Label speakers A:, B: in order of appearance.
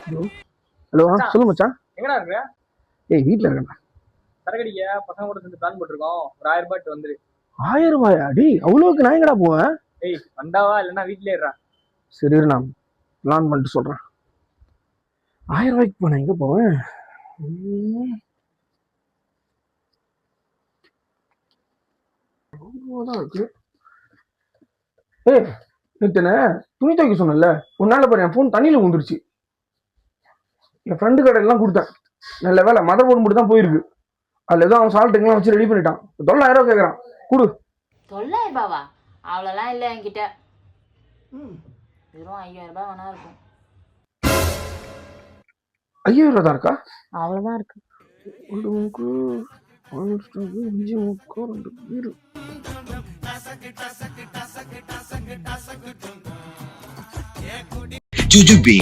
A: Hello hello
B: மச்சான்
A: சொல்லு மச்சான்.
B: எங்கடா இருக்க?
A: ஏய் வீட்டில் இருக்கேன்டா.
B: சரக்கடிக்க பசங்க கூட சேர்ந்து பிளான் போட்டிருக்கோம். ஒரு 1000 ரூபாய் வந்துரு.
A: 1000 ரூபாயா? டேய் அவ்வளோக்கு நான் எங்கடா போவேன்?
B: டேய் வந்தாவா இல்லைன்னா வீட்லயே இருடா.
A: சரி இரு, நான் பிளான் பண்ணிட்டு சொல்கிறேன். 1000 ரூபாய்க்கு போனேன் எங்கே போவேன்? தான் இருக்கு. ஏய் நித்தனே, துணி துவைக்க சொன்னல, உன்னால பாரு என் ஃபோன் தண்ணியில் விழுந்துருச்சு. என் ஃப்ரெண்டு கடையெல்லாம் கொடுத்தேன். நல்ல வேலை மதர் போர்டு மட்டும் தான் போயிருக்கு. அதில் ஏதோ அவன் சால்ட்டுங்கெல்லாம் வச்சு ரெடி பண்ணிட்டான். 9,000 கேட்குறான். கொடு.
C: 9,000 ரூபாவா? அவ்வளோலாம் இல்லை என்கிட்ட. வெறும் 5,000 ரூபாய் வேணா இருக்கும்.
A: 5,000 தான் இருக்கா?
C: அவ்வளோதான் இருக்கு.
A: ஒரு மூக்கு, அஞ்சு மூக்கு, 2 பேரு.
D: Jujube.